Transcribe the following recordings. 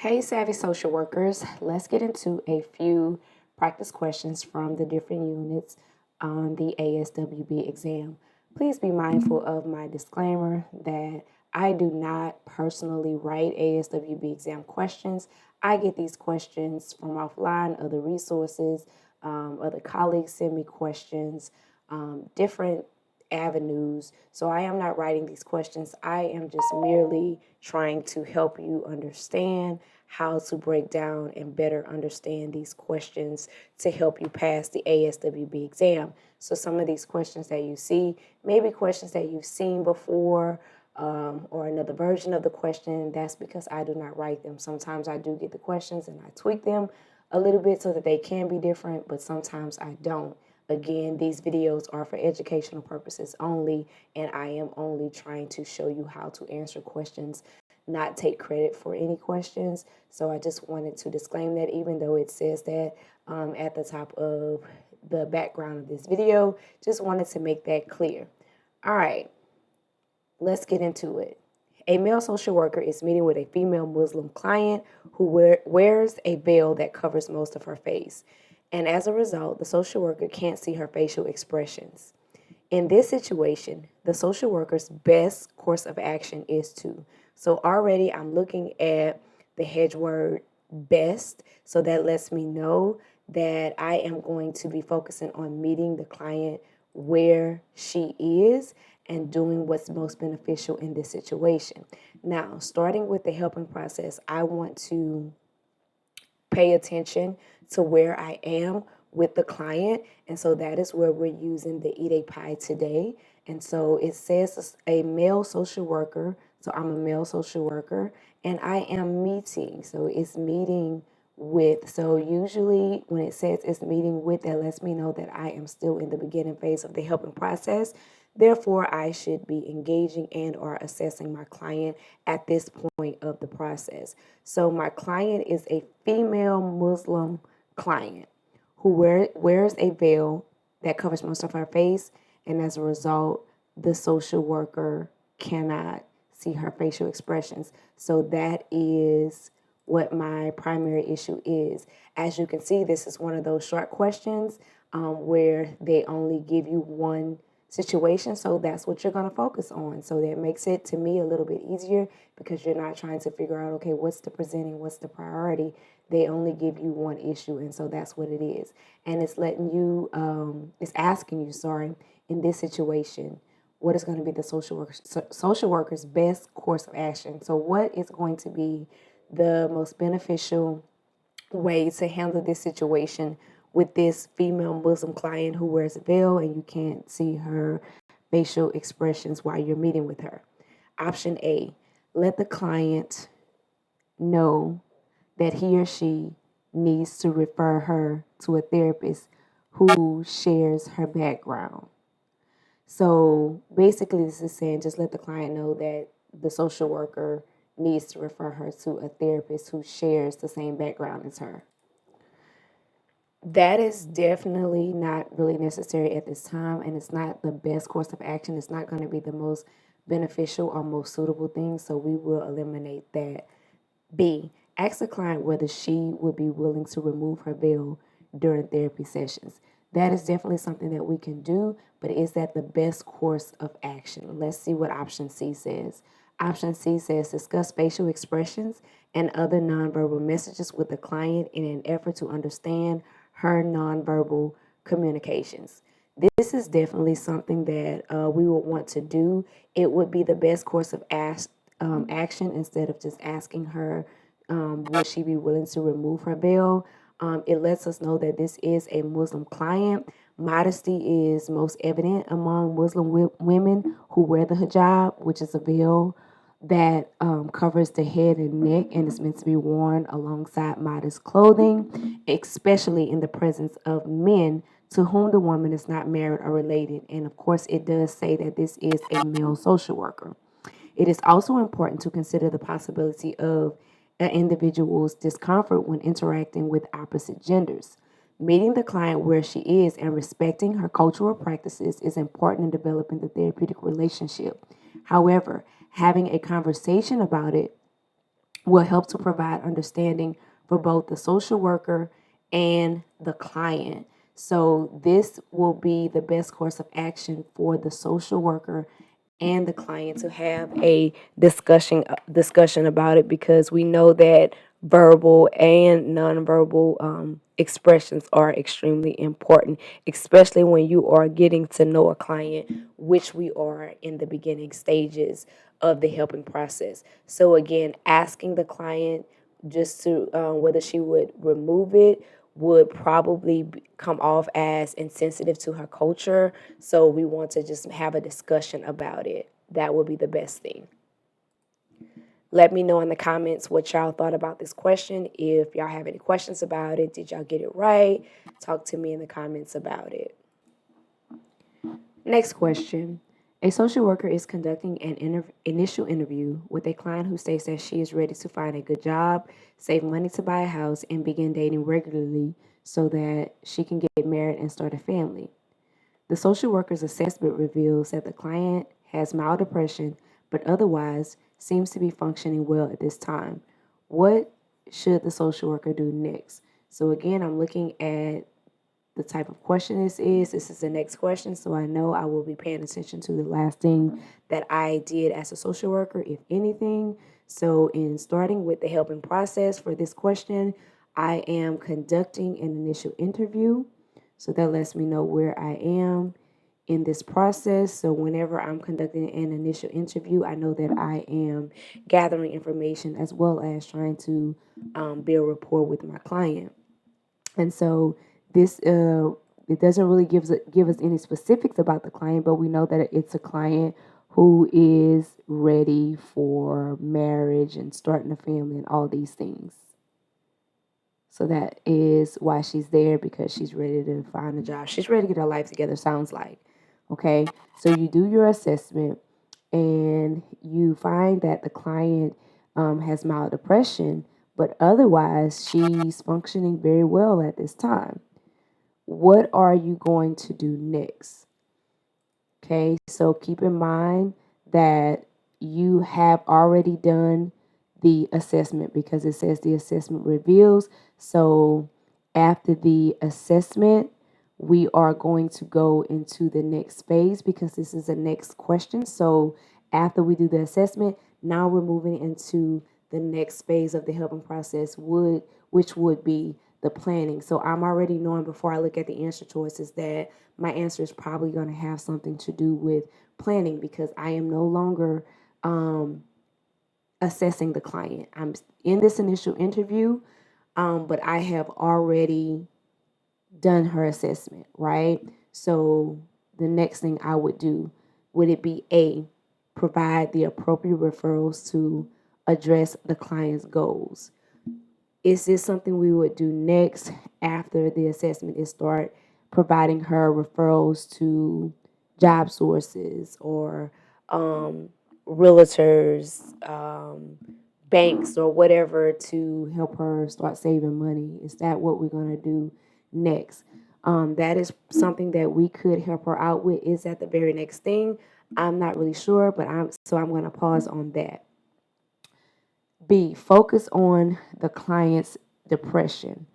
Hey, savvy social workers, let's get into a few practice questions from the different units on the ASWB exam. Please be mindful of my disclaimer that I do not personally write ASWB exam questions. I get these questions from offline, other resources, other colleagues send me questions, different avenues. So I am not writing these questions. I am just merely trying to help you understand how to break down and better understand these questions to help you pass the ASWB exam. So some of these questions that you see may be questions that you've seen before, or another version of the question. That's because I do not write them. Sometimes I do get the questions and I tweak them a little bit so that they can be different, but sometimes I don't. Again, these videos are for educational purposes only, and I am only trying to show you how to answer questions, not take credit for any questions. So I just wanted to disclaim that, even though it says that at the top of the background of this video, just wanted to make that clear. All right, let's get into it. A male social worker is meeting with a female Muslim client who wears a veil that covers most of her face. And as a result, the social worker can't see her facial expressions. In this situation, the social worker's best course of action is to. So already I'm looking at the hedge word best. So that lets me know that I am going to be focusing on meeting the client where she is and doing what's most beneficial in this situation. Now, starting with the helping process, I want to pay attention to where I am with the client. And so that is where we're using the Eat a Pie today. And so it says a male social worker. So I'm a male social worker and I am meeting. So it's meeting with. So usually when it says it's meeting with, that lets me know that I am still in the beginning phase of the helping process. Therefore, I should be engaging and or assessing my client at this point of the process. So my client is a female Muslim client who wears a veil that covers most of her face, and as a result, the social worker cannot see her facial expressions. So that is what my primary issue is. As you can see, this is one of those short questions where they only give you one situation, so that's what you're going to focus on. So that makes it, to me, a little bit easier because you're not trying to figure out, okay, what's the presenting, what's the priority. They only give you one issue, and so that's what it is. And it's letting you, it's asking you, in this situation, what is going to be the social worker's best course of action. So what is going to be the most beneficial way to handle this situation with this female Muslim client who wears a veil and you can't see her facial expressions while you're meeting with her. Option A, let the client know that he or she needs to refer her to a therapist who shares her background. So basically this is saying just let the client know that the social worker needs to refer her to a therapist who shares the same background as her. That is definitely not really necessary at this time, and it's not the best course of action. It's not going to be the most beneficial or most suitable thing, so we will eliminate that. B, ask the client whether she would be willing to remove her veil during therapy sessions. That is definitely something that we can do, but is that the best course of action? Let's see what option C says. Option C says discuss facial expressions and other nonverbal messages with the client in an effort to understand her nonverbal communications. This is definitely something that we would want to do. It would be the best course of action instead of just asking her, would she be willing to remove her veil? It lets us know that this is a Muslim client. Modesty is most evident among Muslim women who wear the hijab, which is a veil that covers the head and neck and is meant to be worn alongside modest clothing, especially in the presence of men to whom the woman is not married or related. And of course, it does say that this is a male social worker. It is also important to consider the possibility of an individual's discomfort when interacting with opposite genders. Meeting the client where she is and respecting her cultural practices is important in developing the therapeutic relationship. However, having a conversation about it will help to provide understanding for both the social worker and the client. So this will be the best course of action for the social worker and the client to have a discussion about it, because we know that verbal and nonverbal expressions are extremely important, especially when you are getting to know a client, which we are in the beginning stages of the helping process. So again, asking the client just to whether she would remove it would probably come off as insensitive to her culture. So we want to just have a discussion about it. That would be the best thing. Let me know in the comments what y'all thought about this question. If y'all have any questions about it, did y'all get it right? Talk to me in the comments about it. Next question. A social worker is conducting an initial interview with a client who states that she is ready to find a good job, save money to buy a house, and begin dating regularly so that she can get married and start a family. The social worker's assessment reveals that the client has mild depression, but otherwise seems to be functioning well at this time. What should the social worker do next? So again, I'm looking at the type of question this is. This is the next question, so I know I will be paying attention to the last thing that I did as a social worker, if anything. So in starting with the helping process for this question, I am conducting an initial interview. So that lets me know where I am in this process. So whenever I'm conducting an initial interview, I know that I am gathering information as well as trying to build rapport with my client. And so this it doesn't really give us any specifics about the client, but we know that it's a client who is ready for marriage and starting a family and all these things. So that is why she's there, because she's ready to find a job. She's ready to get her life together, sounds like. Okay, so you do your assessment and you find that the client has mild depression, but otherwise she's functioning very well at this time. What are you going to do next? Okay, so keep in mind that you have already done the assessment, because it says the assessment reveals. So after the assessment, we are going to go into the next phase, because this is the next question. So after we do the assessment, now we're moving into the next phase of the helping process, which would be the planning. So I'm already knowing before I look at the answer choices that my answer is probably going to have something to do with planning, because I am no longer assessing the client. I'm in this initial interview, but I have already done her assessment, right? So the next thing I would do, would it be A, provide the appropriate referrals to address the client's goals? Is this something we would do next after the assessment, is start providing her referrals to job sources or realtors, banks, or whatever, to help her start saving money? Is that what we're going to do next? That is something that we could help her out with. Is that the very next thing? I'm not really sure, but I'm going to pause on that. B, focus on the client's depression.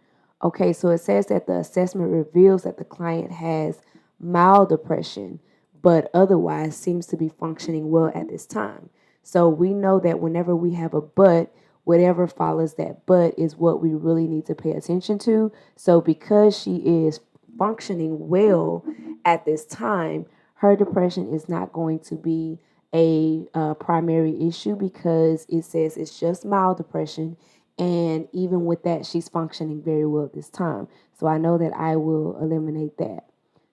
Okay, so it says that the assessment reveals that the client has mild depression, but otherwise seems to be functioning well at this time. So we know that whenever we have a but, whatever follows that but is what we really need to pay attention to. So because she is functioning well at this time, her depression is not going to be a primary issue, because it says it's just mild depression, and even with that, she's functioning very well at this time. So I know that I will eliminate that.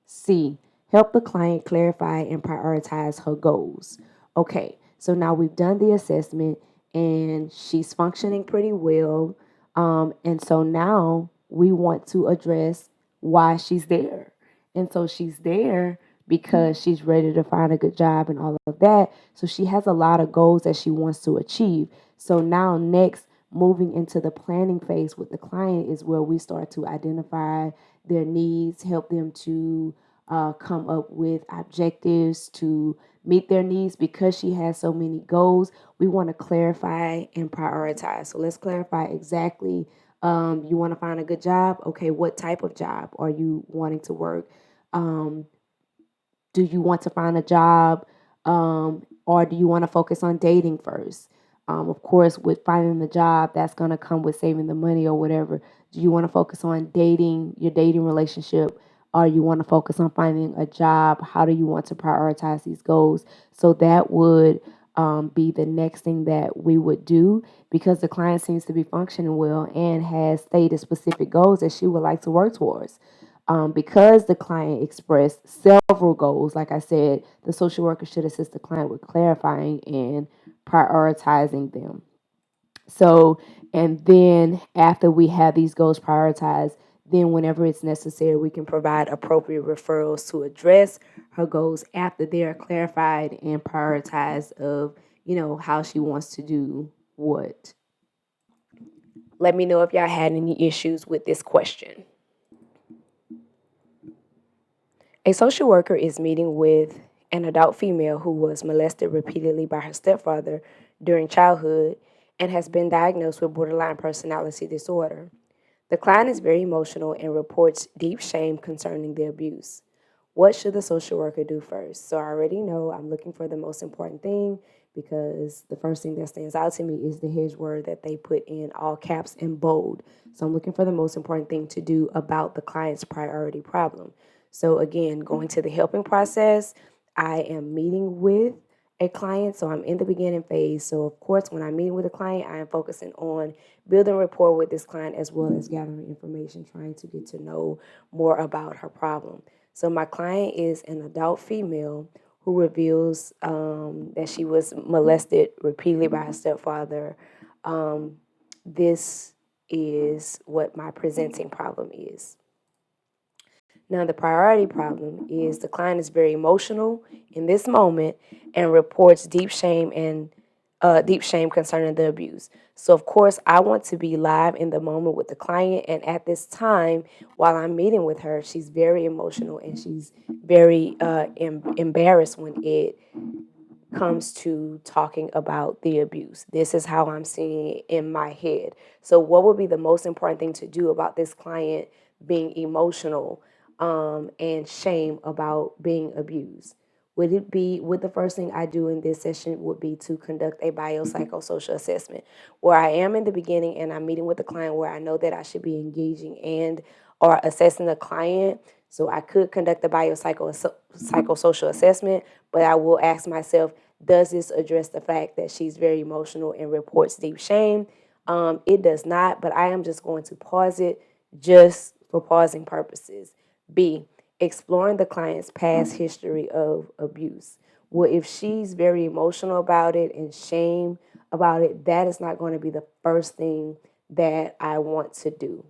C, help the client clarify and prioritize her goals. Okay, so now we've done the assessment and she's functioning pretty well. And so now we want to address why she's there. And so she's there because she's ready to find a good job and all of that. So she has a lot of goals that she wants to achieve. So now next, moving into the planning phase with the client, is where we start to identify their needs, help them to come up with objectives to meet their needs. Because she has so many goals, we want to clarify and prioritize. So let's clarify exactly. You want to find a good job? Okay, what type of job are you wanting to work? Do you want to find a job, or do you want to focus on dating first? Of course, with finding the job, that's going to come with saving the money or whatever. Do you want to focus on dating, your dating relationship, or you want to focus on finding a job? How do you want to prioritize these goals? So that would be the next thing that we would do, because the client seems to be functioning well and has stated specific goals that she would like to work towards. Because the client expressed several goals, like I said, the social worker should assist the client with clarifying and prioritizing them. So, and then after we have these goals prioritized, then whenever it's necessary, we can provide appropriate referrals to address her goals after they are clarified and prioritized of, how she wants to do what. Let me know if y'all had any issues with this question. A social worker is meeting with an adult female who was molested repeatedly by her stepfather during childhood and has been diagnosed with borderline personality disorder. The client is very emotional and reports deep shame concerning the abuse. What should the social worker do first? So I already know I'm looking for the most important thing, because the first thing that stands out to me is the hedge word that they put in all caps and bold. So I'm looking for the most important thing to do about the client's priority problem. So again, going to the helping process, I am meeting with a client, so I'm in the beginning phase. So of course, when I'm meeting with a client, I am focusing on building rapport with this client as well as gathering information, trying to get to know more about her problem. So my client is an adult female who reveals that she was molested repeatedly by her stepfather. This is what my presenting problem is. Now, the priority problem is the client is very emotional in this moment and reports deep shame concerning the abuse. So, of course, I want to be live in the moment with the client. And at this time, while I'm meeting with her, she's very emotional and she's very embarrassed when it comes to talking about the abuse. This is how I'm seeing it in my head. So, what would be the most important thing to do about this client being emotional and shame about being abused? Would the first thing I do in this session would be to conduct a biopsychosocial assessment, where I am in the beginning and I'm meeting with the client, where I know that I should be engaging and or assessing the client. So I could conduct a biopsychosocial assessment, but I will ask myself, does this address the fact that she's very emotional and reports deep shame? It does not, but I am just going to pause it just for pausing purposes. B, exploring the client's past history of abuse. Well, if she's very emotional about it and shame about it, that is not going to be the first thing that I want to do.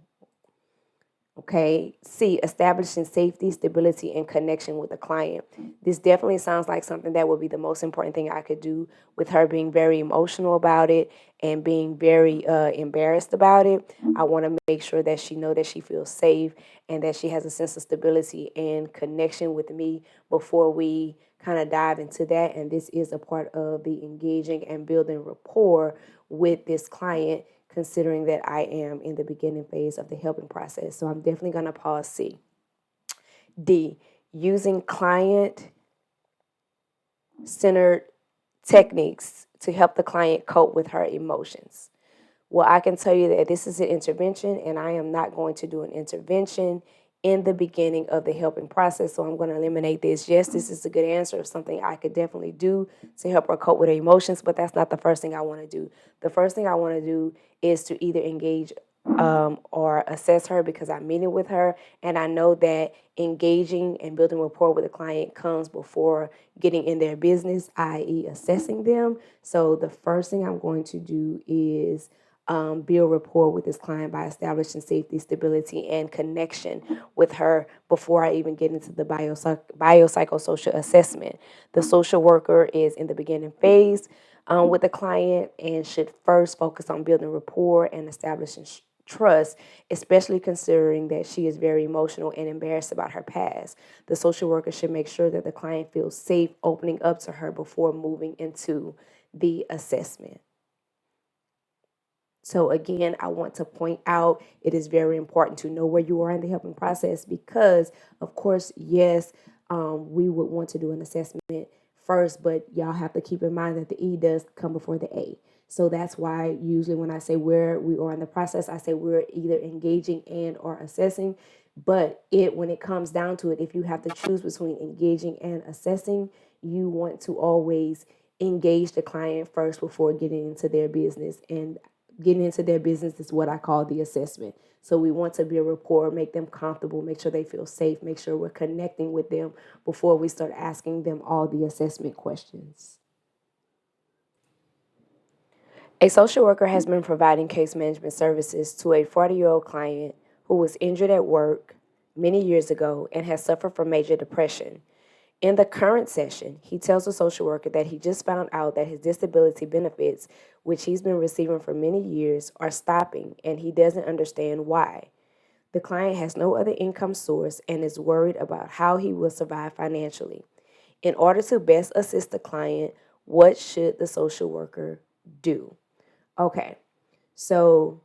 Okay. C, establishing safety, stability, and connection with the client. This definitely sounds like something that would be the most important thing I could do, with her being very emotional about it and being very embarrassed about it. I want to make sure that she know that she feels safe and that she has a sense of stability and connection with me before we kind of dive into that. And this is a part of the engaging and building rapport with this client, considering that I am in the beginning phase of the helping process. So I'm definitely going to pause C. D, using client-centered techniques to help the client cope with her emotions. Well, I can tell you that this is an intervention, and I am not going to do an intervention in the beginning of the helping process, so I'm going to eliminate this. Yes, this is a good answer of something I could definitely do to help her cope with her emotions, but that's not the first thing I want to do. The first thing I want to do is to either engage or assess her, because I'm meeting with her, and I know that engaging and building rapport with the client comes before getting in their business, i.e. assessing them. So the first thing I'm going to do is build rapport with this client by establishing safety, stability, and connection with her before I even get into the biopsychosocial assessment. The social worker is in the beginning phase with the client and should first focus on building rapport and establishing trust, especially considering that she is very emotional and embarrassed about her past. The social worker should make sure that the client feels safe opening up to her before moving into the assessment. So again, I want to point out it is very important to know where you are in the helping process because, of course, yes, we would want to do an assessment first, but y'all have to keep in mind that the E does come before the A. So that's why usually when I say where we are in the process, I say we're either engaging and or assessing. But when it comes down to it, if you have to choose between engaging and assessing, you want to always engage the client first before getting into their business. And getting into their business is what I call the assessment. So we want to build rapport, make them comfortable, make sure they feel safe, make sure we're connecting with them before we start asking them all the assessment questions. A social worker has been providing case management services to a 40-year-old client who was injured at work many years ago and has suffered from major depression. In the current session, he tells the social worker that he just found out that his disability benefits, which he's been receiving for many years, are stopping, and he doesn't understand why. The client has no other income source and is worried about how he will survive financially. In order to best assist the client, what should the social worker do? Okay, so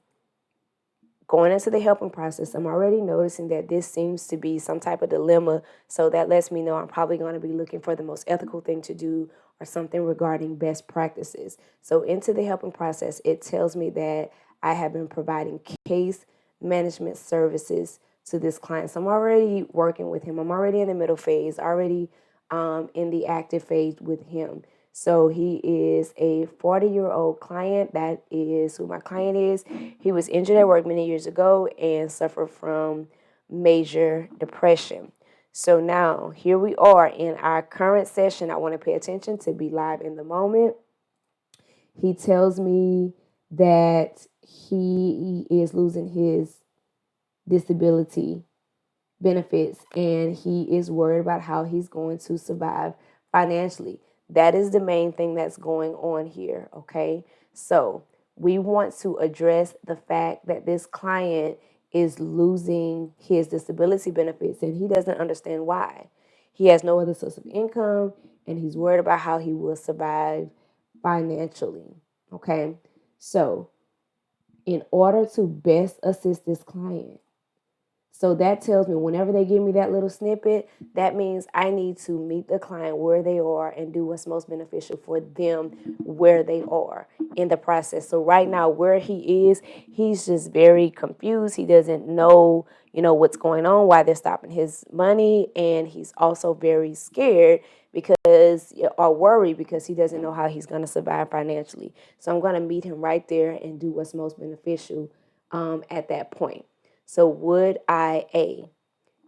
going into the helping process, I'm already noticing that this seems to be some type of dilemma. So that lets me know I'm probably going to be looking for the most ethical thing to do or something regarding best practices. So into the helping process, it tells me that I have been providing case management services to this client. So I'm already working with him. I'm already in the middle phase, already in the active phase with him. So he is a 40-year-old client. That is who my client is. He was injured at work many years ago and suffered from major depression. So now here we are in our current session. I want to pay attention to be live in the moment. He tells me that he is losing his disability benefits and he is worried about how he's going to survive financially. That is the main thing that's going on here, okay? So we want to address the fact that this client is losing his disability benefits and he doesn't understand why. He has no other source of income and he's worried about how he will survive financially, okay? So in order to best assist this client, so that tells me whenever they give me that little snippet, that means I need to meet the client where they are and do what's most beneficial for them where they are in the process. So right now where he is, he's just very confused. He doesn't know, what's going on, why they're stopping his money. And he's also very scared or worried because he doesn't know how he's going to survive financially. So I'm going to meet him right there and do what's most beneficial at that point. So would I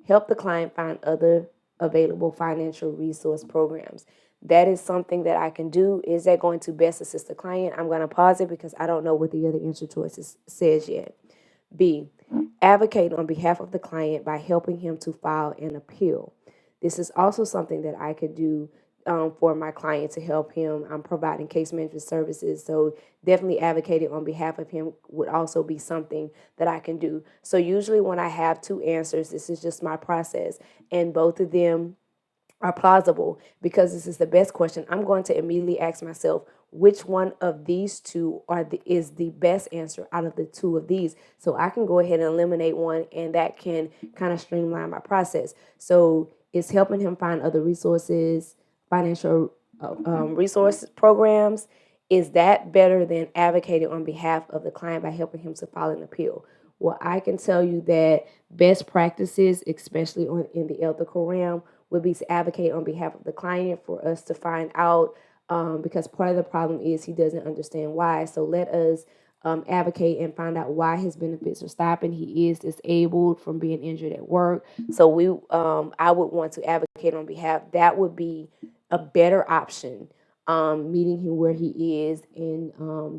help the client find other available financial resource programs? That is something that I can do. Is that going to best assist the client? I'm going to pause it because I don't know what the other answer choices says yet. B, advocate on behalf of the client by helping him to file an appeal. This is also something that I could do for my client to help him. I'm providing case management services, so definitely advocating on behalf of him would also be something that I can do. So usually when I have two answers, this is just my process, and both of them are plausible because this is the best question. I'm going to immediately ask myself, which one of these two is the best answer out of the two of these? So I can go ahead and eliminate one, and that can kind of streamline my process. So it's helping him find other resources, financial resource programs. Is that better than advocating on behalf of the client by helping him to file an appeal? Well, I can tell you that best practices, especially in the ethical realm, would be to advocate on behalf of the client for us to find out, because part of the problem is he doesn't understand why. So let us advocate and find out why his benefits are stopping. He is disabled from being injured at work. So I would want to advocate on behalf. That would be a better option, meeting him where he is and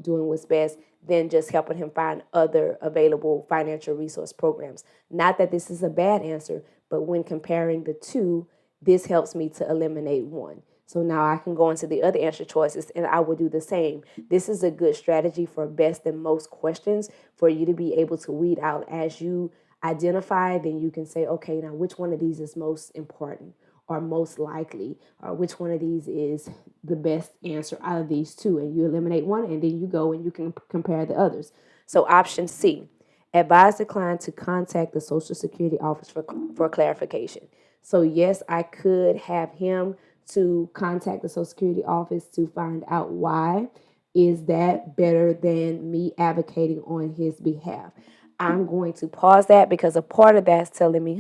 doing what's best than just helping him find other available financial resource programs. Not that this is a bad answer, but when comparing the two, this helps me to eliminate one. So now I can go into the other answer choices and I will do the same. This is a good strategy for best and most questions for you to be able to weed out as you identify. Then you can say, okay, now which one of these is most important or most likely, or which one of these is the best answer out of these two. And you eliminate one and then you go and you can compare the others. So option C, advise the client to contact the Social Security office for clarification. So yes, I could have him to contact the Social Security office to find out why. Is that better than me advocating on his behalf? I'm going to pause that because a part of that's telling me,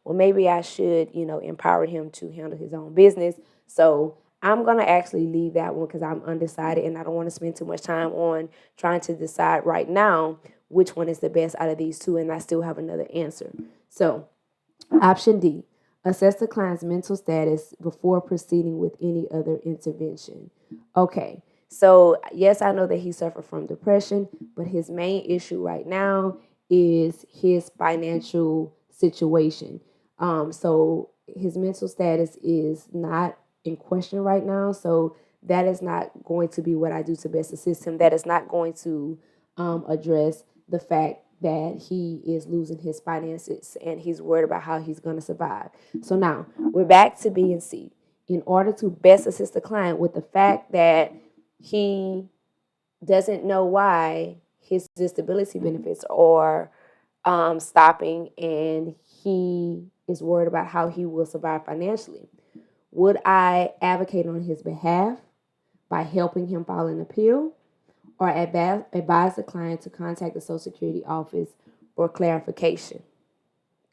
well, maybe I should, empower him to handle his own business. So I'm going to actually leave that one because I'm undecided and I don't want to spend too much time on trying to decide right now which one is the best out of these two, and I still have another answer. So option D, assess the client's mental status before proceeding with any other intervention. Okay, so yes, I know that he suffered from depression, but his main issue right now is his financial situation. So his mental status is not in question right now. So that is not going to be what I do to best assist him. That is not going to address the fact that he is losing his finances and he's worried about how he's going to survive. So now we're back to B and C. In order to best assist the client with the fact that he doesn't know why his disability benefits are stopping and he is worried about how he will survive financially, would I advocate on his behalf by helping him file an appeal, or advise the client to contact the Social Security office for clarification?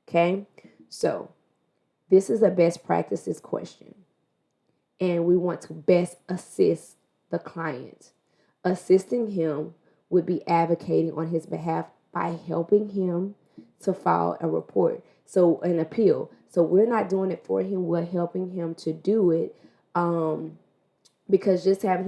Okay, so this is a best practices question, and we want to best assist the client. Assisting him would be advocating on his behalf by helping him to file a report, so an appeal. So we're not doing it for him, we're helping him to do it. Because just telling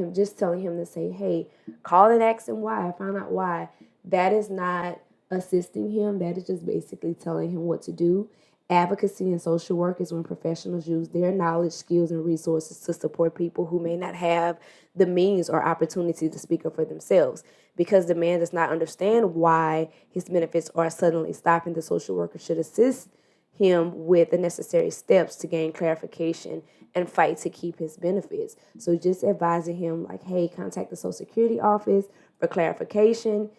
him to say, hey, call and ask him why, find out why, that is not assisting him. That is just basically telling him what to do. Advocacy and social work is when professionals use their knowledge, skills, and resources to support people who may not have the means or opportunity to speak up for themselves. Because the man does not understand why his benefits are suddenly stopping, the social worker should assist him with the necessary steps to gain clarification and fight to keep his benefits. So just advising him like, hey, contact the Social Security office for clarification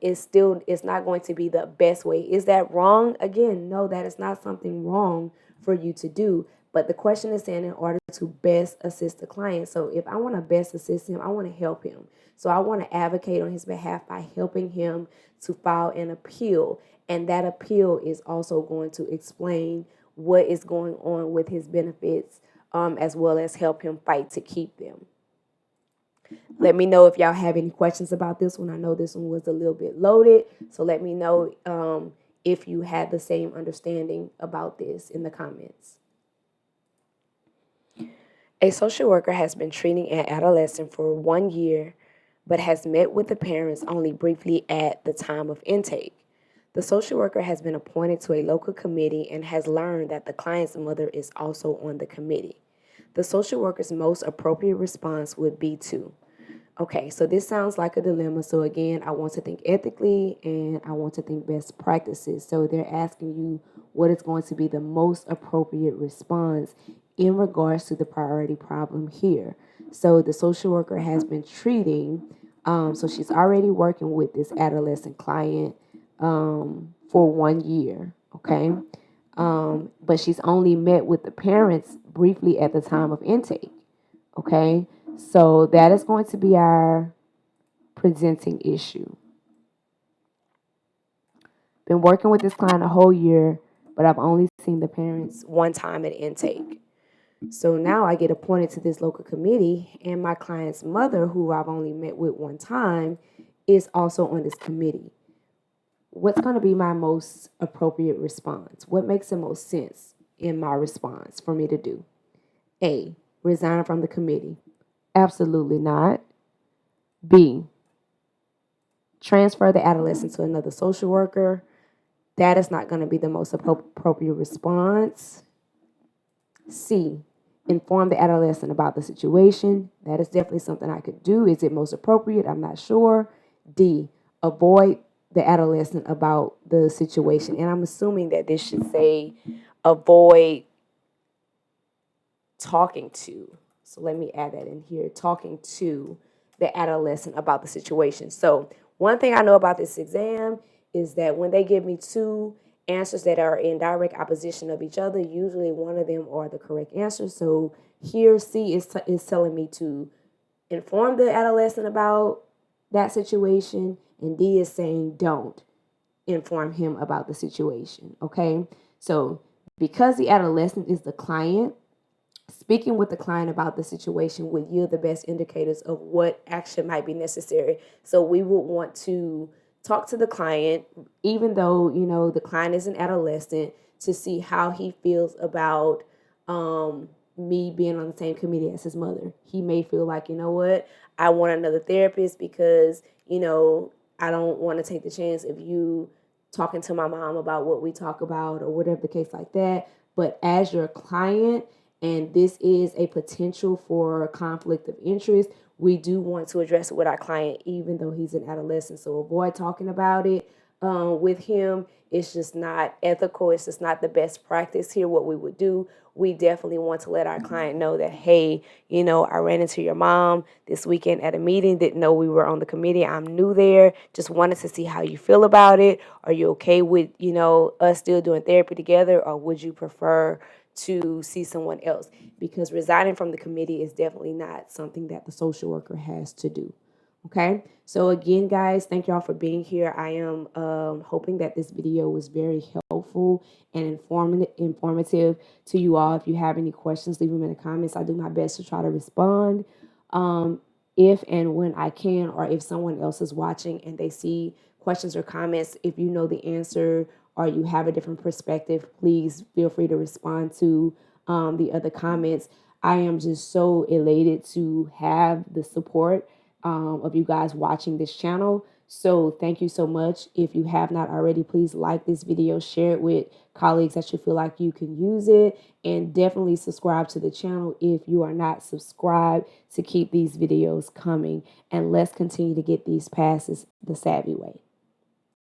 is not going to be the best way. Is that wrong? Again, no, that is not something wrong for you to do. But the question is saying in order to best assist the client. So if I want to best assist him, I want to help him. So I want to advocate on his behalf by helping him to file an appeal. And that appeal is also going to explain what is going on with his benefits, as well as help him fight to keep them. Let me know if y'all have any questions about this one. I know this one was a little bit loaded, so let me know if you had the same understanding about this in the comments. A social worker has been treating an adolescent for 1 year, but has met with the parents only briefly at the time of intake. The social worker has been appointed to a local committee and has learned that the client's mother is also on the committee. The social worker's most appropriate response would be to, okay, so this sounds like a dilemma. So again, I want to think ethically and I want to think best practices. So they're asking you what is going to be the most appropriate response in regards to the priority problem here. So the social worker has been treating, so she's already working with this adolescent client for 1 year, okay? But she's only met with the parents briefly at the time of intake, okay? So that is going to be our presenting issue. Been working with this client a whole year, but I've only seen the parents one time at intake. So now I get appointed to this local committee, and my client's mother, who I've only met with one time, is also on this committee. What's going to be my most appropriate response? What makes the most sense in my response for me to do? A, resign from the committee. Absolutely not. B, transfer the adolescent to another social worker. That is not going to be the most appropriate response. C, inform the adolescent about the situation. That is definitely something I could do. Is it most appropriate? I'm not sure. D, avoid the adolescent about the situation. And I'm assuming that this should say avoid talking to. So let me add that in here, talking to the adolescent about the situation. So one thing I know about this exam is that when they give me two answers that are in direct opposition of each other, usually one of them are the correct answer. So here C is telling me to inform the adolescent about that situation, and D is saying don't inform him about the situation, okay? So because the adolescent is the client, speaking with the client about the situation would yield the best indicators of what action might be necessary. So we would want to talk to the client, even though, the client is an adolescent, to see how he feels about me being on the same committee as his mother. He may feel like, what, I want another therapist because, I don't want to take the chance of you talking to my mom about what we talk about or whatever the case like that. But as your client, and this is a potential for conflict of interest, we do want to address it with our client, even though he's an adolescent. So avoid talking about it with him. It's just not ethical. It's just not the best practice here. What we would do, we definitely want to let our client know that, hey, I ran into your mom this weekend at a meeting, didn't know we were on the committee. I'm new there. Just wanted to see how you feel about it. Are you okay with, us still doing therapy together, or would you prefer to see someone else? Because resigning from the committee is definitely not something that the social worker has to do. Okay, so again, guys, thank y'all for being here. I am hoping that this video was very helpful and informative to you all. If you have any questions, leave them in the comments. I do my best to try to respond if and when I can, or if someone else is watching and they see questions or comments, if you know the answer or you have a different perspective, please feel free to respond to the other comments. I am just so elated to have the support of you guys watching this channel. So thank you so much. If you have not already, please like this video, share it with colleagues that you feel like you can use it, and definitely subscribe to the channel if you are not subscribed to keep these videos coming. And let's continue to get these passes the savvy way.